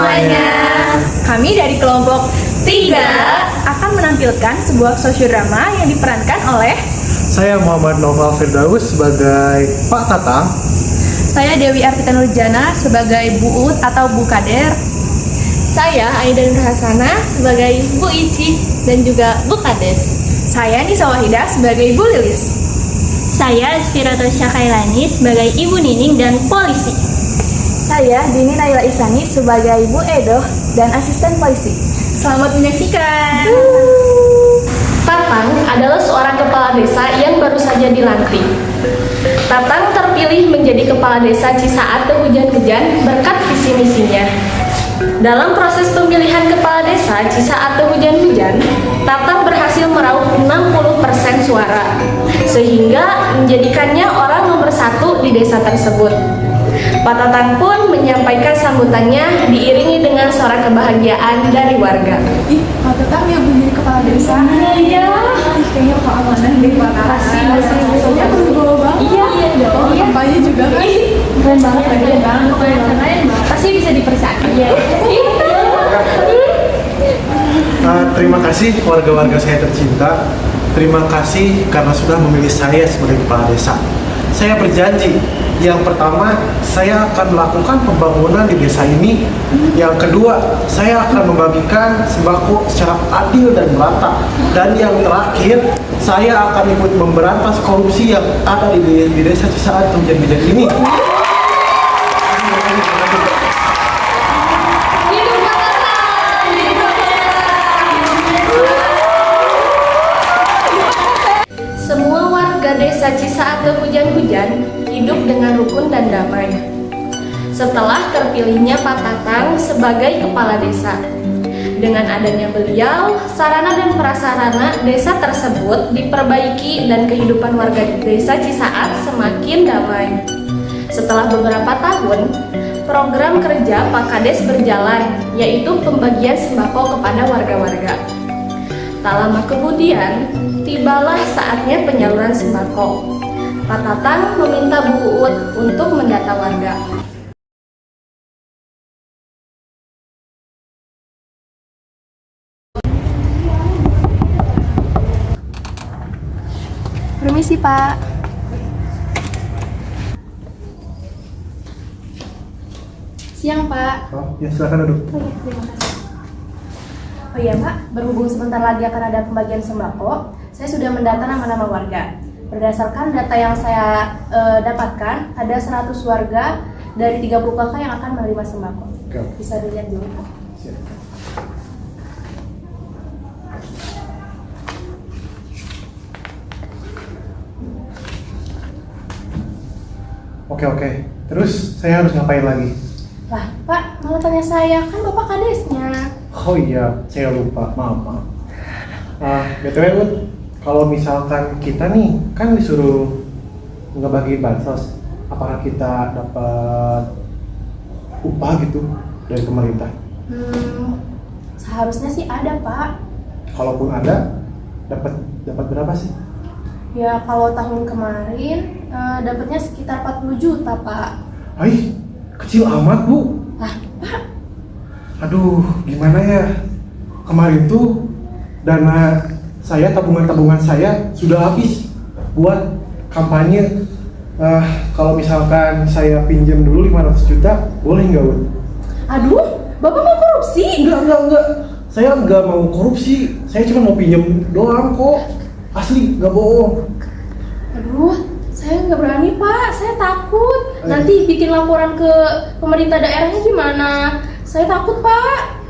semuanya. Kami dari kelompok 3 akan menampilkan sebuah sosiodrama yang diperankan oleh Saya Muhammad Noval Firdaus sebagai Pak Tatang. saya Dewi Artika Nurjana sebagai Bu Ut atau Bu Kader. Saya Aida Nur Hasana sebagai Bu Ici dan juga Bu Kades. Saya Nisa Wahida sebagai Bu Lilis. Saya Spirato Syakailani sebagai Ibu Nining dan polisi. Saya Dini Naila Isani sebagai Bu Edo dan asisten polisi. Selamat menyaksikan. Tatang adalah seorang kepala desa yang baru saja dilantik. Tatang terpilih menjadi kepala desa Cisaat Tehujan-Hujan berkat visi misinya. Dalam proses pemilihan kepala desa Cisaat Tehujan-Hujan, Tatang berhasil meraup 60% suara, sehingga menjadikannya orang nomor 1 di desa tersebut. Pak Tatang pun menyampaikan sambutannya diiringi dengan sorak kebahagiaan dari warga. Ih, Pak Tatang ya menjadi kepala desa. Iya. Kayaknya Pak amanah deh Pak Tatang. Soalnya berubah banget. Iya dong. Kampanye juga kan. Keren banget, keren banget. Pasti bisa dipercaya. Terima kasih warga-warga saya tercinta. Terima kasih karena sudah memilih saya sebagai kepala desa. Saya berjanji, yang pertama, saya akan melakukan pembangunan di desa ini. Yang kedua, saya akan membagikan sembako secara adil dan merata. Dan yang terakhir, saya akan ikut memberantas korupsi yang ada di desa Cisaat Tehujan-Hujan ini. Semua warga desa Cisaat Tehujan-Hujan hidup dengan rukun dan damai. Setelah terpilihnya Pak Tatang sebagai kepala desa, dengan adanya beliau, sarana dan prasarana desa tersebut diperbaiki dan kehidupan warga desa Cisaat semakin damai. Setelah beberapa tahun, program kerja Pak Kades berjalan, yaitu pembagian sembako kepada warga-warga. Tak lama kemudian, tibalah saatnya penyaluran sembako. Pak Tatang meminta Bu Ut untuk mendata warga. Permisi Pak. Siang Pak. Oh, ya silakan duduk. Oh iya, terima kasih. Oh iya Pak, berhubung sebentar lagi akan ada pembagian sembako, saya sudah mendata nama-nama warga. Berdasarkan data yang saya dapatkan, ada 100 warga dari 30 kakak yang akan menerima sembako. Oke. Bisa dilihat dulu Pak. Siap. Oke. Terus saya harus ngapain lagi? Lah Pak, malah tanya saya, kan Bapak kadesnya. Oh iya, saya lupa. Maaf. BTW Ut, kalau misalkan kita nih kan disuruh ngebagi bansos, apakah kita dapat upah gitu dari pemerintah? Seharusnya sih ada Pak. Kalaupun ada, dapat berapa sih? Ya kalau tahun kemarin dapatnya sekitar 40 juta Pak. Hai, kecil amat Bu. Lah Pak, Aduh, gimana ya? Kemarin tuh dana saya, tabungan saya sudah habis buat kampanye. Kalau misalkan saya pinjam dulu 500 juta, boleh nggak, Bun? aduh, Bapak mau korupsi? Enggak. Saya nggak mau korupsi. Saya cuma mau pinjam doang kok. Asli, nggak bohong. Aduh, saya nggak berani Pak, saya takut. Nanti bikin laporan ke pemerintah daerahnya gimana? Saya takut Pak.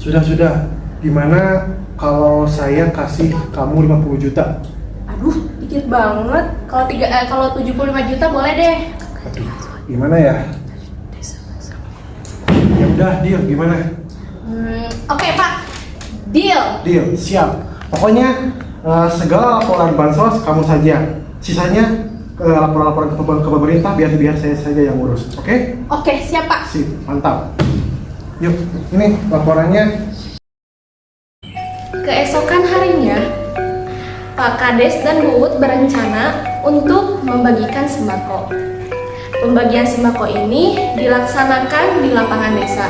Sudah. Gimana kalau saya kasih kamu 50 juta? Aduh, dikit banget. Kalau 75 juta boleh deh. Aduh, gimana ya? Ya udah, deal. Gimana? Oke Pak, deal. Deal, siap. Pokoknya segala laporan bansos kamu saja. Sisanya laporan-laporan ke pemerintah biar saya saja yang urus. Oke? Oke, siap Pak. Sip, mantap. Yuk, ini laporannya. Keesokan harinya, Pak Kades dan Bu Ut berencana untuk membagikan sembako. Pembagian sembako ini dilaksanakan di lapangan desa.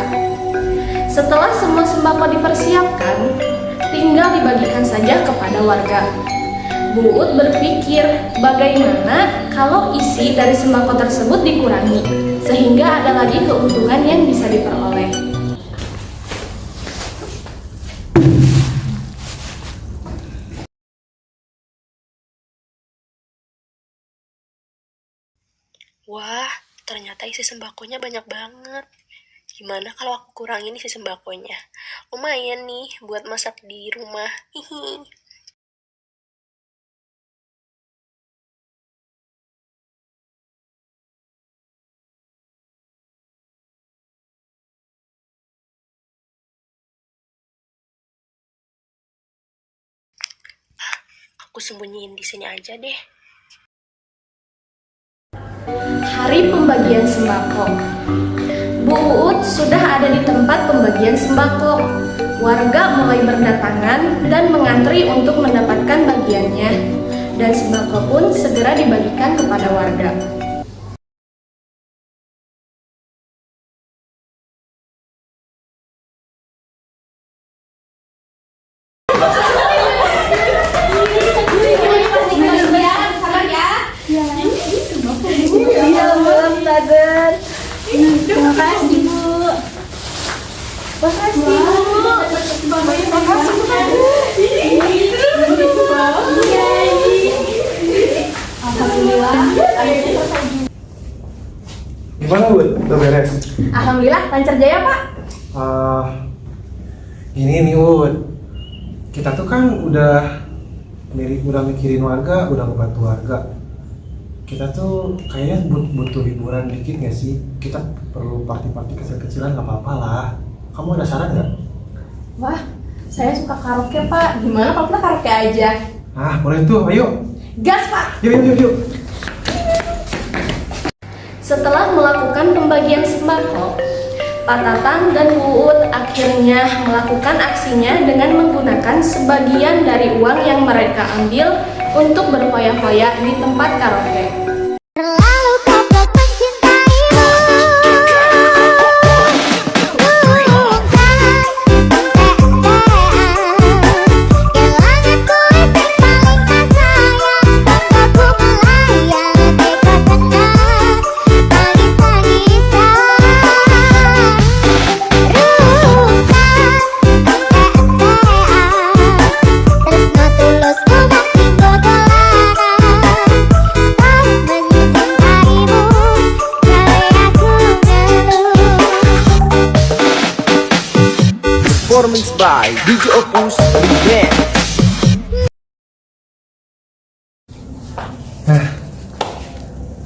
Setelah semua sembako dipersiapkan, tinggal dibagikan saja kepada warga. Bu Uut berpikir bagaimana kalau isi dari sembako tersebut dikurangi, sehingga ada lagi keuntungan yang bisa diperoleh. Wah, ternyata isi sembakonya banyak banget. Gimana kalau aku kurangin isi sembakonya? Lumayan nih buat masak di rumah. Hihi. Aku sembunyiin di sini aja deh. Hari pembagian sembako. Bu Uut sudah ada di tempat pembagian sembako. Warga mulai berdatangan dan mengantri untuk mendapatkan bagiannya. Dan sembako pun segera dibagikan kepada warga. Terima kasih, Bu. Makasih, Bu. Makasih, Bu. Alhamdulillah. Gimana, Bud? Udah beres? Alhamdulillah, lancar jaya, Pak. Ini nih, Bud. Kita tuh kan udah mikirin warga, udah ngebantu warga. Kita tuh kayaknya butuh hiburan dikit nggak sih? Kita perlu party-party kecil-kecilan, nggak apa-apa lah. Kamu ada saran nggak? Wah, saya suka karaoke, Pak. Gimana kalau kita karaoke aja? Boleh tuh, ayo. Gas, Pak. Yuk. Setelah melakukan pembagian sembako, Pak Tatang dan Bu Uut akhirnya melakukan aksinya dengan menggunakan sebagian dari uang yang mereka ambil untuk berfoya-foya di tempat karaoke. Terlalu goblok mencintaimu. Performance by DJ Opus Remix. Nah,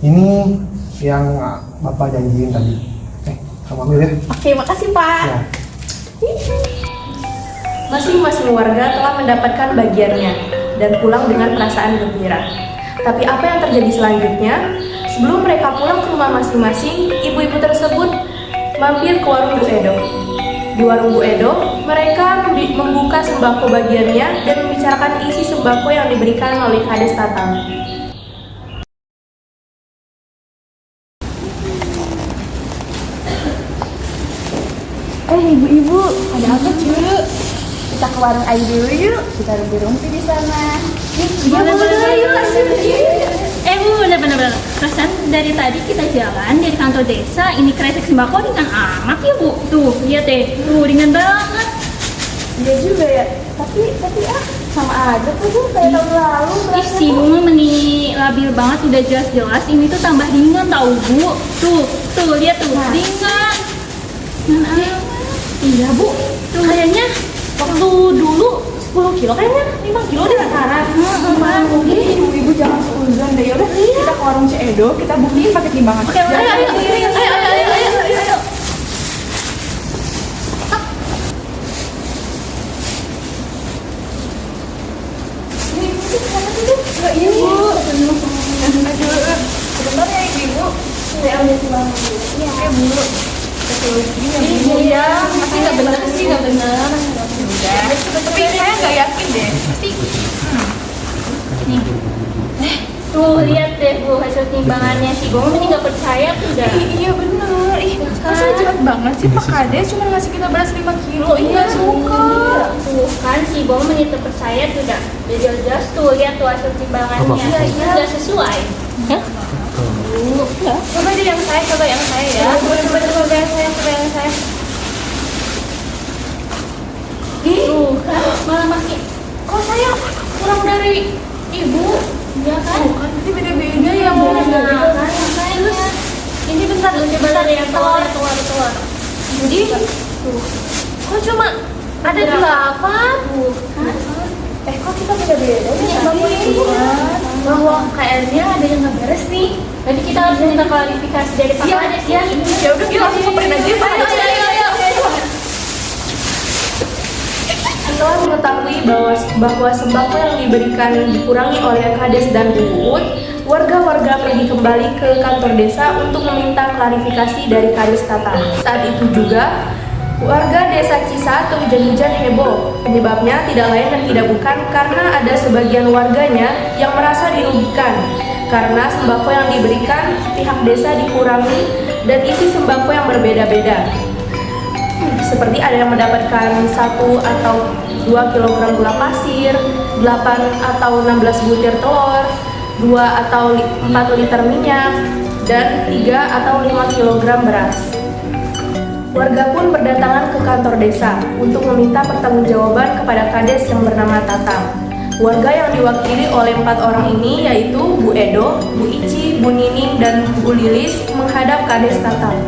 ini yang Bapak janjiin tadi. Kamu ambil ya. Oke, makasih, Pak. Ya. Masing-masing warga telah mendapatkan bagiannya dan pulang dengan perasaan gembira. Tapi apa yang terjadi selanjutnya? Sebelum mereka pulang ke rumah masing-masing, ibu-ibu tersebut mampir ke warung Bu Edo. Di warung Bu Edo, mereka membuka sembako bagiannya dan membicarakan isi sembako yang diberikan oleh Kades Tatang. Ibu-ibu, ada apa, cu? Kita ke warung Ayu dulu yuk. Kita lebih rumpi di sana. Boleh, yuk. Bu, bener-bener. Perasaan dari tadi kita jalan dari kantor desa, ini kresek sembako ringan amat ya, Bu. Tuh, lihat deh. Tuh, ringan banget. Iya juga ya. Tapi sama aja tuh, Bu. Kayak tahun lalu. Ih, si Bu meni labil banget, udah jelas-jelas ini tuh tambah ringan tau, Bu. Tuh, lihat tuh, ringan. Iya, Bu. Tuh, kayaknya waktu dulu 10 kilo kayaknya 5 kilo deh sekarang. Mungkin ibu-ibu jangan seuzon deh. Yaudah, kita ke warung Ceedo, kita buktiin pakai timbangan. Oke, ayo. Ini, Bu. Sebentar ya, Ibu. Saya ambil timbangan dulu. Iya, Bu. Iya, pasti nggak benar sih, nggak benar. Tapi saya nggak yakin deh. Pasti. Nih, Tuh lihat deh Bu hasil timbangannya si Bong ini nggak percaya udah. Iya bener. Ih, masa jahat banget sih Pak Kades cuma ngasih kita beras 5 kilo. Iya suka. Tuh kan si Bong ini terpercaya tuh udah jelas tuh lihat tuh hasil timbangannya. Iya. Udah sesuai. Hah? Coba deh yang saya ya. Coba yang saya. Tuh kan malah makin Kok saya kurang dari ibu? ya kan? Kan nanti beda-beda ya Bu. Nah, terus Ini bentar, coba dari yang keluar. Ih, kok cuma ada 8? Kok kita beda-beda ya? Bangun ini bahwa kayaknya ada yang nggak beres nih. Jadi kita harus minta klarifikasi dari Pak Kades ya. Ya udah kita langsung samperin aja Pak. Ayo. Setelah mengetahui bahwa sembako yang diberikan dikurangi oleh Kades dan Bu Uut, warga-warga pergi kembali ke kantor desa untuk meminta klarifikasi dari Kades Tatang. Saat itu juga warga desa Cisaat hujan-hujan heboh. Penyebabnya tidak lain dan tidak bukan karena ada sebagian warganya yang merasa dirugikan karena sembako yang diberikan pihak desa dikurangi dan isi sembako yang berbeda-beda. Seperti ada yang mendapatkan 1 atau 2 kg gula pasir, 8 atau 16 butir telur, 2 atau 4 liter minyak, dan 3 atau 5 kg beras. Warga pun berdatangan ke kantor desa untuk meminta pertanggungjawaban kepada Kades yang bernama Tatang. Warga yang diwakili oleh 4 orang ini yaitu Bu Edo, Bu Ici, Bu Nining, dan Bu Lilis menghadap Kades Tatang.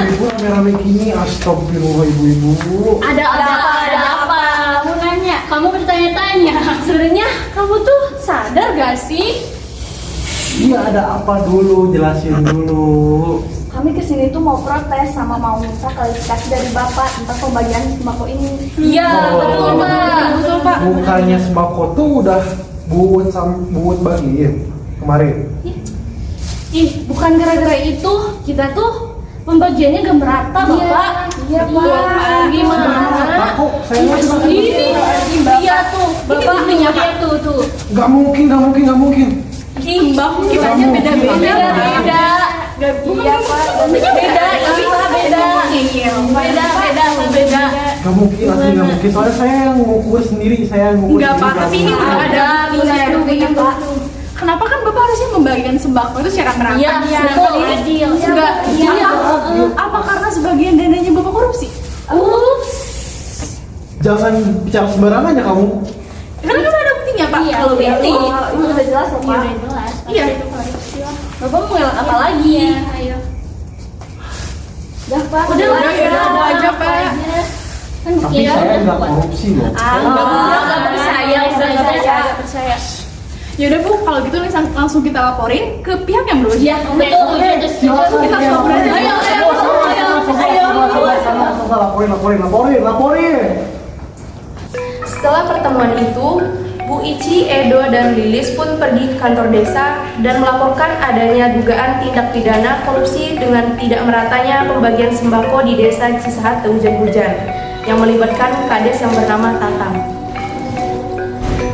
Ibu rame-rame gini, astagfirullah ibu-ibu. Ada apa? Kamu nanya, kamu bertanya-tanya. Sebenarnya kamu tuh sadar gak sih? Iya, ada apa dulu, jelasin dulu. Kami kesini tuh mau protes sama mau minta klarifikasi dari Bapak tentang pembagian sembako ini. Iya, betul Pak. Bukannya sembako tuh udah buat bagiin kemarin. Ih, bukan gara-gara itu kita tuh pembagiannya gak merata, Bapak. Iya, Pak. Nah, kok saya Ini, iya tuh, Bapak punya Pak. Tuh. Gak mungkin. Sembako kita aja beda-beda. Iya, Pak. Beda. Gak mungkin, asli gak mungkin. Soalnya saya yang ngukur sendiri, Enggak Pak, tapi ini udah ada punya Pak. Kenapa kan Bapak harusnya membagikan sembako itu secara merata? Iya, betul. Adil. Enggak, apa karena sebagian dananya Bapak korupsi? Jangan bicara sembarangan ya kamu. Karena kan ada buktinya Pak. Iya, Kalau iya. ini Itu udah jelas loh, Pak. Iya, jelas. Iya. Bapak mau ngelak apa lagi? Iya, ayo. Udah, Pak. Udah aja Pak. Kan Tapi buktinya saya udah nggak kuat. korupsi loh. Nggak percaya. Ya udah Bu, kalau gitu langsung kita laporin ke pihak yang berwajib. Iya, betul. Langsung kita laporin aja. Ayo. Laporin. Setelah pertemuan itu, Bu Ici, Edo, dan Lilis pun pergi ke kantor desa dan melaporkan adanya dugaan tindak pidana korupsi dengan tidak meratanya pembagian sembako di desa Cisaat Hujan-Hujan yang melibatkan Kades yang bernama Tatang.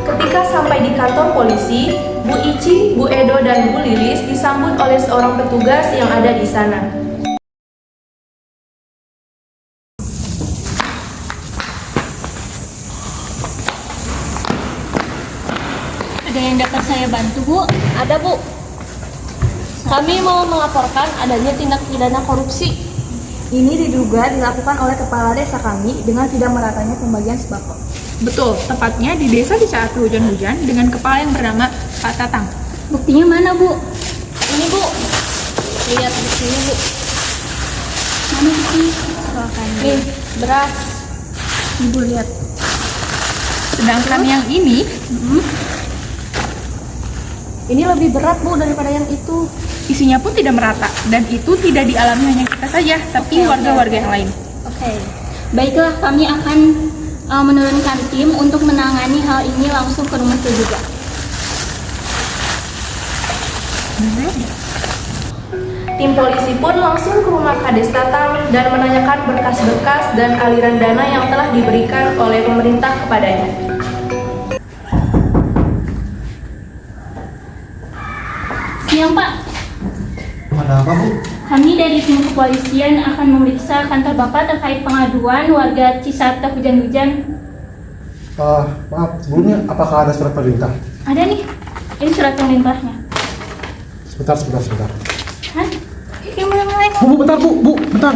Ketika sampai di kantor polisi, Bu Ici, Bu Edo, dan Bu Lilis disambut oleh seorang petugas yang ada di sana. Ada yang dapat saya bantu, Bu? Ada Bu. Kami mau melaporkan adanya tindak pidana korupsi. Ini diduga dilakukan oleh kepala desa kami dengan tidak meratanya pembagian sembako. Betul, tepatnya di desa Cisaat Hujan-Hujan dengan kepala yang bernama Pak Tatang. Buktinya mana, Bu? Ini Bu. Lihat di sini Bu. Mana buktinya? Silakan. Nih, beras. Ibu lihat. Sedangkan yang ini Ini lebih berat, Bu, daripada yang itu. isinya pun tidak merata dan itu tidak dialami hanya kita saja, tapi warga-warga yang lain. Oke. Baiklah, kami akan menurunkan tim untuk menangani hal ini langsung ke rumah terduga. Tim polisi pun langsung ke rumah Kades Tatang dan menanyakan berkas-berkas dan aliran dana yang telah diberikan oleh pemerintah kepadanya. Siang Pak, Ada apa, Bu? kami dari tim kepolisian akan memeriksa kantor Bapak terkait pengaduan warga Cisarua hujan-hujan. Maaf, sebelumnya apakah ada surat perintah? Ada nih, ini surat perintahnya. Sebentar. Hah? Yang mulai-mulai Bu, bentar, Bu, bentar,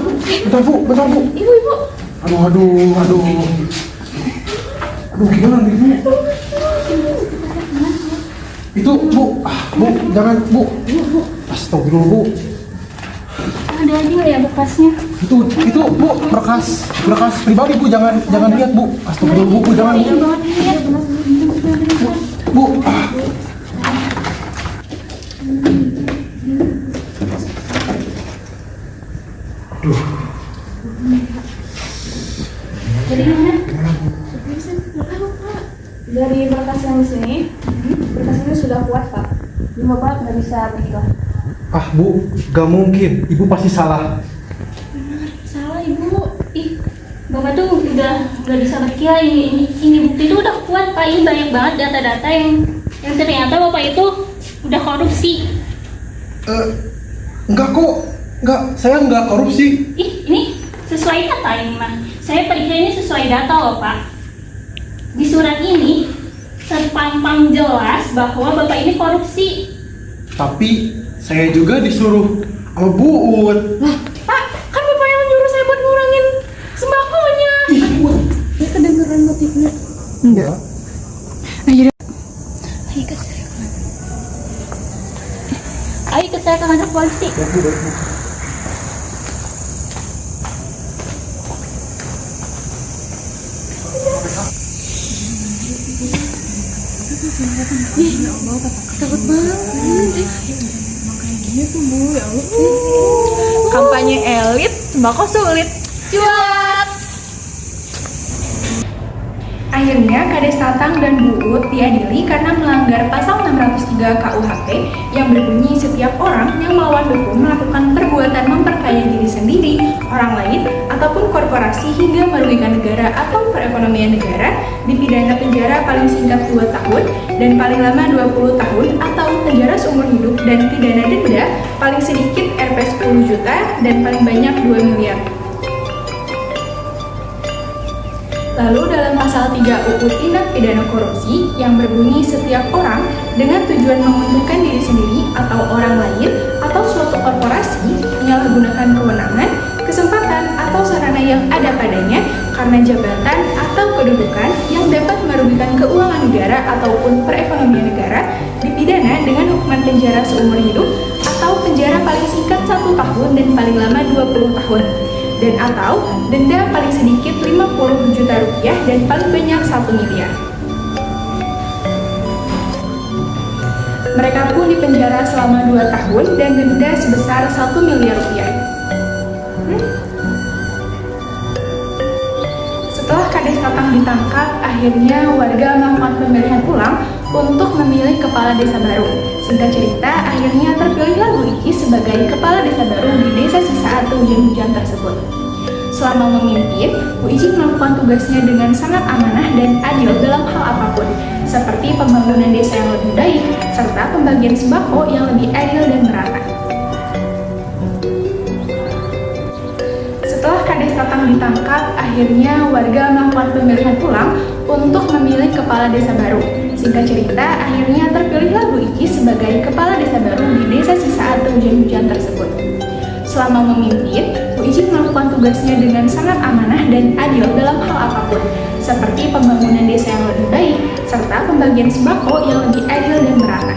Bu. Ibu. Aduh, gimana nih, Bu? Itu, Bu, jangan, Bu. Astagfirullah, Bu. Ada aja nggak ya bekasnya? Itu, Bu, berkas pribadi, Bu, jangan lihat, Bu. Astagfirullah, Bu, jangan. Bu. Jadi gimana? Dari berkas yang di sini, berkas ini sudah kuat, Pak. Jadi Bapak nggak bisa begitu. Bu, gak mungkin. Ibu pasti salah. Salah Ibu. Ih, Bapak tuh udah nggak bisa berkira ini bukti itu udah kuat Pak. Ini banyak banget data-data yang ternyata Bapak itu udah korupsi. Enggak kok. Saya enggak korupsi. Ih, ini sesuai data ini mah. Saya periksa ini sesuai data loh Pak. Di surat ini terpampang jelas bahwa Bapak ini korupsi. Tapi saya juga disuruh sama Bu Uut. Pak, kan Bapak yang nyuruh saya buat ngurangin sembakonya. Ini kedengeran motifnya. Enggak. Ayo ikut saya ke kantor polisi. Kampanye elit, sembako sulit. Cuap! Akhirnya Kades Tatang dan Bu Ut diadili karena melanggar pasal 603 KUHP yang berbunyi setiap orang yang melawan hukum melakukan perbuatan memperkaya diri sendiri, orang lain, ataupun korporasi hingga merugikan negara atau perekonomian negara dipidana penjara paling singkat 2 tahun dan paling lama 20 tahun atau penjara seumur hidup dan pidana denda paling sedikit Rp 10 juta dan paling banyak 2 miliar. Lalu dalam pasal 3 UU Tindak Pidana Korupsi yang berbunyi setiap orang dengan tujuan menguntungkan diri sendiri atau orang lain atau suatu korporasi menyalahgunakan kewenangan, kesempatan atau sarana yang ada padanya karena jabatan atau kedudukan yang dapat merugikan keuangan negara ataupun perekonomian negara dipidana dengan hukuman penjara seumur hidup atau penjara paling singkat 1 tahun dan paling lama 20 tahun. Dan atau denda paling sedikit 50 juta rupiah dan paling banyak 1 miliar. Mereka pun dipenjara selama 2 tahun dan denda sebesar 1 miliar rupiah. Setelah Kades Tatang ditangkap, akhirnya warga melakukan pemilihan ulang untuk memilih kepala desa baru. Singkat cerita, akhirnya terpilihlah Bu Iki sebagai kepala desa baru di desa Cisaat hujan-hujan tersebut. Selama memimpin, Bu Iki melakukan tugasnya dengan sangat amanah dan adil dalam hal apapun, seperti pembangunan desa yang lebih baik, serta pembagian sembako yang lebih adil dan merata. Setelah Kades Tatang ditangkap, akhirnya warga melakukan pemilihan ulang untuk memilih kepala desa baru. Singkat cerita, akhirnya terpilihlah Bu Iki sebagai kepala desa baru di desa Cisaat hujan-hujan tersebut. Selama memimpin, Bu Iki melakukan tugasnya dengan sangat amanah dan adil dalam hal apapun, seperti pembangunan desa yang lebih baik, serta pembagian sembako yang lebih adil dan merata.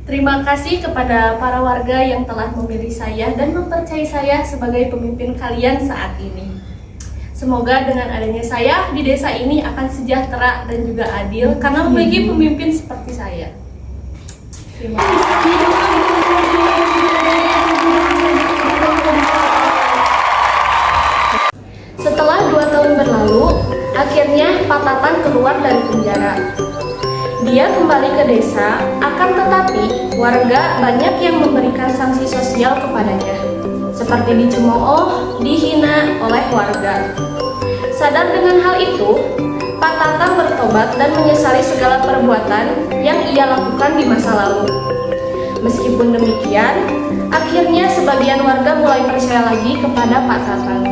Terima kasih kepada para warga yang telah memilih saya dan mempercayai saya sebagai pemimpin kalian saat ini. Semoga dengan adanya saya di desa ini akan sejahtera dan juga adil karena memiliki pemimpin seperti saya. Terima kasih. Setelah 2 tahun berlalu, akhirnya Pak Tatang keluar dari penjara. Dia kembali ke desa, akan tetapi warga banyak yang memberikan sanksi sosial kepadanya, seperti dicemooh, dihina oleh warga. Sadar dengan hal itu, Pak Tatang bertobat dan menyesali segala perbuatan yang ia lakukan di masa lalu. Meskipun demikian, akhirnya sebagian warga mulai percaya lagi kepada Pak Tatang.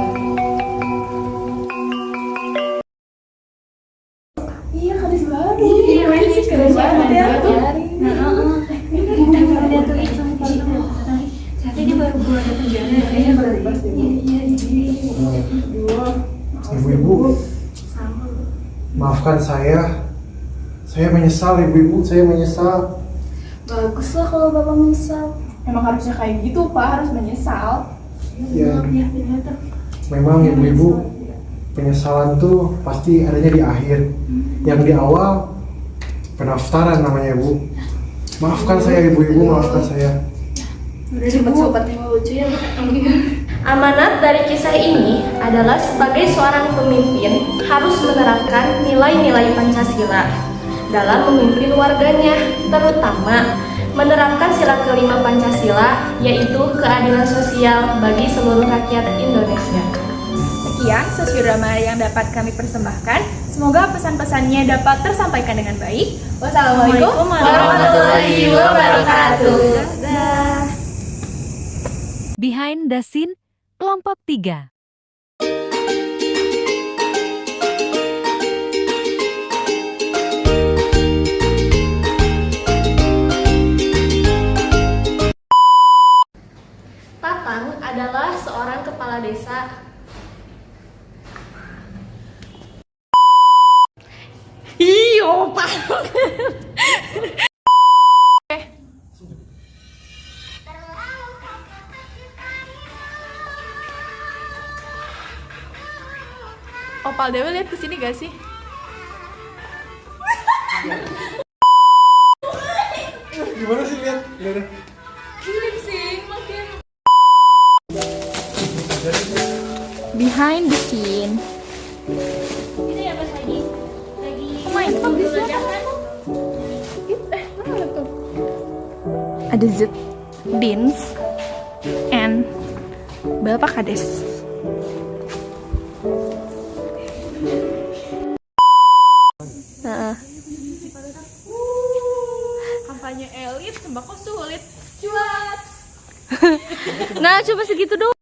Ibu-ibu, maafkan saya menyesal ibu-ibu, saya menyesal. Baguslah kalau Bapak menyesal. Emang harusnya kayak gitu, Pak, harus menyesal. Ya, memang ibu-ibu, penyesalan tuh pasti adanya di akhir. Yang di awal, pendaftaran namanya ibu. Maafkan saya ibu-ibu, maafkan saya. Sobat-sobat yang lucu ya, Amanat dari kisah ini adalah sebagai seorang pemimpin harus menerapkan nilai-nilai Pancasila dalam memimpin warganya, terutama menerapkan sila kelima Pancasila, yaitu keadilan sosial bagi seluruh rakyat Indonesia. Sekian sosio drama yang dapat kami persembahkan. Semoga pesan-pesannya dapat tersampaikan dengan baik. Wassalamualaikum warahmatullahi wabarakatuh. Behind the Scene, kelompok 3. Tatang adalah seorang kepala desa. Iyo, Pak. Opal Dewa lihat kesini gak sih? Gimana sih lihat? Behind the scene. Ini apa lagi? Main bagus ya. Mana tuh? Ada Z, Dins, and Bapak Kades. Kampanye elit, sembako sulit. Cuas. Nah, coba segitu dong.